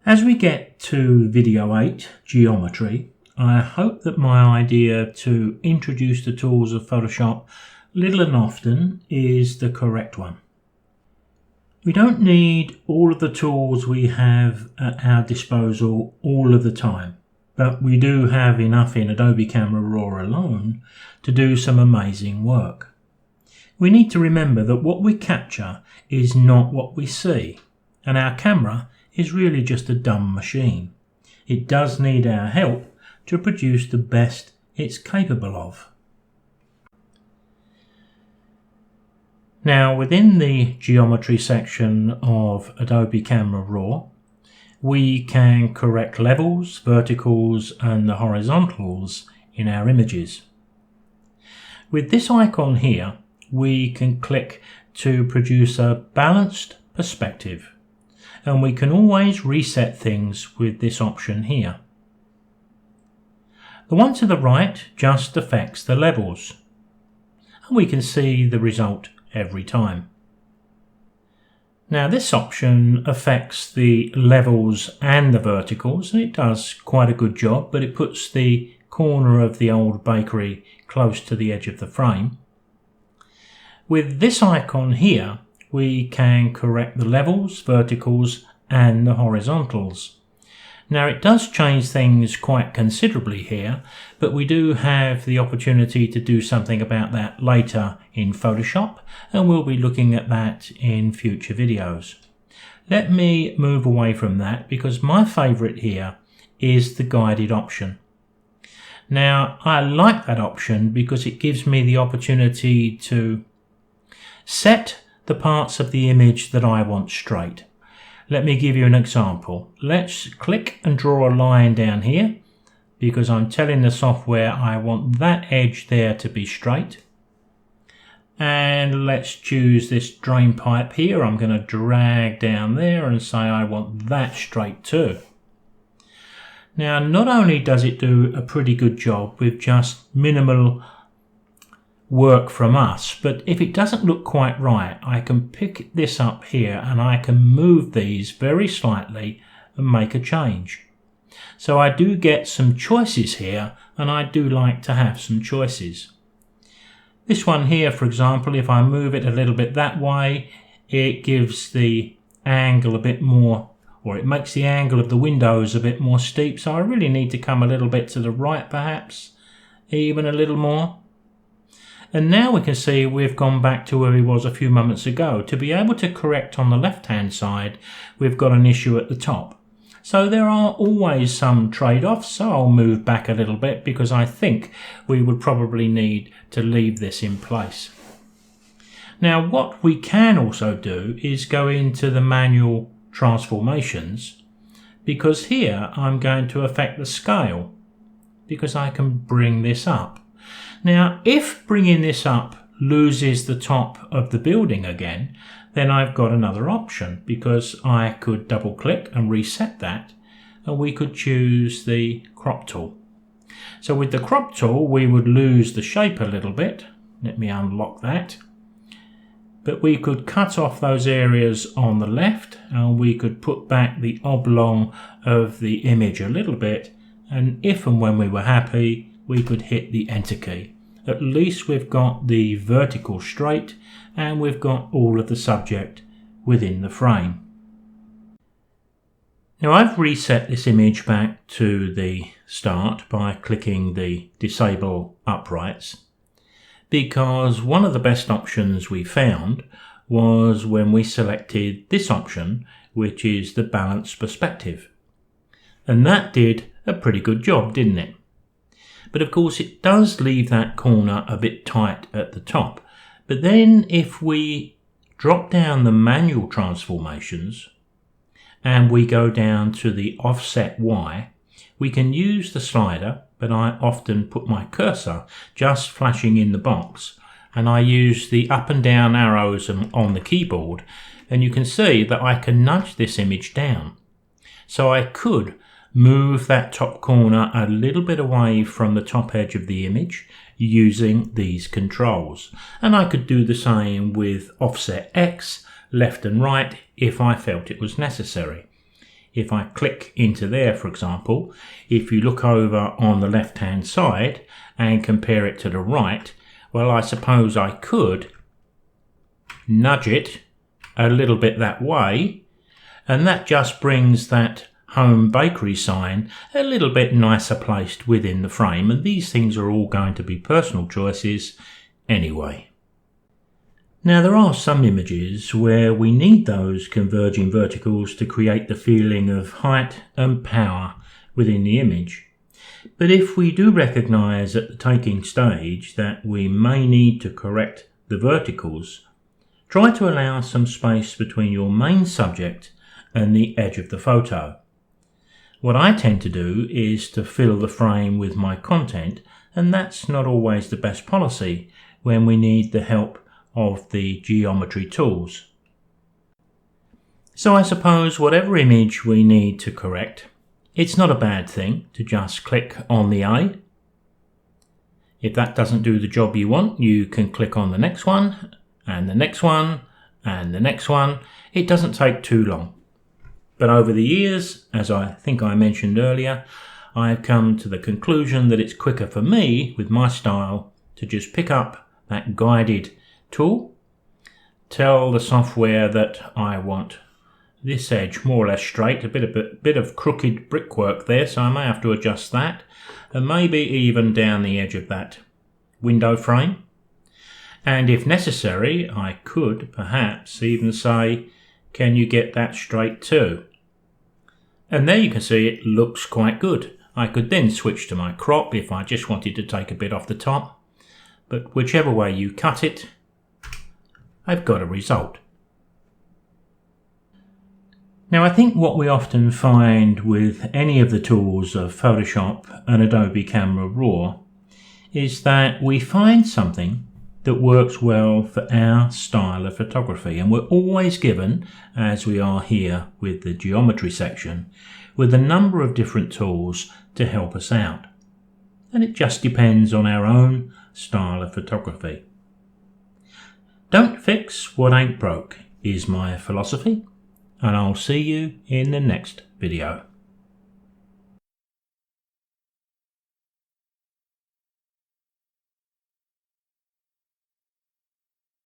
As we get to video 8, geometry, I hope that my idea to introduce the tools of Photoshop little and often is the correct one. We don't need all of the tools we have at our disposal all of the time, but we do have enough in Adobe Camera Raw alone to do some amazing work. We need to remember that what we capture is not what we see, and our camera is really just a dumb machine. It does need our help to produce the best it's capable of. Now, within the geometry section of Adobe Camera Raw, we can correct levels, verticals, and the horizontals in our images. With this icon here, we can click to produce a balanced perspective, and we can always reset things with this option here. The one to the right just affects the levels, and we can see the result every time. Now, this option affects the levels and the verticals, and it does quite a good job, but it puts the corner of the old bakery close to the edge of the frame. With this icon here, we can correct the levels, verticals, and the horizontals. Now, it does change things quite considerably here, but we do have the opportunity to do something about that later in Photoshop, and we'll be looking at that in future videos. Let me move away from that because my favorite here is the guided option. Now, I like that option because it gives me the opportunity to set the parts of the image that I want straight. Let me give you an example. Let's click and draw a line down here because I'm telling the software I want that edge there to be straight. And let's choose this drain pipe here. I'm going to drag down there and say I want that straight too. Now, not only does it do a pretty good job with just minimal work from us, but if it doesn't look quite right, I can pick this up here and I can move these very slightly and make a change. So I do get some choices here, and I do like to have some choices. This one here, for example, if I move it a little bit that way, it gives the angle a bit more, or it makes the angle of the windows a bit more steep. So I really need to come a little bit to the right, perhaps, even a little more. And now we can see we've gone back to where he was a few moments ago. To be able to correct on the left-hand side, we've got an issue at the top. So there are always some trade-offs, so I'll move back a little bit because I think we would probably need to leave this in place. Now, what we can also do is go into the manual transformations, because here I'm going to affect the scale because I can bring this up. Now, if bringing this up loses the top of the building again, then I've got another option because I could double click and reset that, and we could choose the crop tool. So with the crop tool, we would lose the shape a little bit. Let me unlock that. But we could cut off those areas on the left, and we could put back the oblong of the image a little bit, and if and when we were happy, we could hit the enter key. At least we've got the vertical straight and we've got all of the subject within the frame. Now, I've reset this image back to the start by clicking the disable uprights, because one of the best options we found was when we selected this option, which is the balanced perspective. And that did a pretty good job, didn't it? But of course it does leave that corner a bit tight at the top. But then if we drop down the manual transformations and we go down to the offset Y, we can use the slider, but I often put my cursor just flashing in the box, and I use the up and down arrows on the keyboard, and you can see that I can nudge this image down. So I could move that top corner a little bit away from the top edge of the image using these controls. And I could do the same with offset X, left and right, if I felt it was necessary. If I click into there, for example, if you look over on the left hand side and compare it to the right, well, I suppose I could nudge it a little bit that way, and that just brings that home bakery sign a little bit nicer placed within the frame. And these things are all going to be personal choices anyway. Now, there are some images where we need those converging verticals to create the feeling of height and power within the image. But if we do recognise at the taking stage that we may need to correct the verticals, try to allow some space between your main subject and the edge of the photo. What I tend to do is to fill the frame with my content, and that's not always the best policy when we need the help of the geometry tools. So I suppose whatever image we need to correct, it's not a bad thing to just click on the A. If that doesn't do the job you want, you can click on the next one, and the next one, and the next one. It doesn't take too long. But over the years, as I think I mentioned earlier, I've come to the conclusion that it's quicker for me, with my style, to just pick up that guided tool, tell the software that I want this edge more or less straight, a bit of crooked brickwork there, so I may have to adjust that, and maybe even down the edge of that window frame. And if necessary, I could perhaps even say, can you get that straight too? And there you can see it looks quite good. I could then switch to my crop if I just wanted to take a bit off the top, but whichever way you cut it, I've got a result. Now, I think what we often find with any of the tools of Photoshop and Adobe Camera Raw is that we find something that works well for our style of photography, and we're always given, as we are here with the geometry section, with a number of different tools to help us out. And it just depends on our own style of photography. Don't fix what ain't broke is my philosophy, and I'll see you in the next video.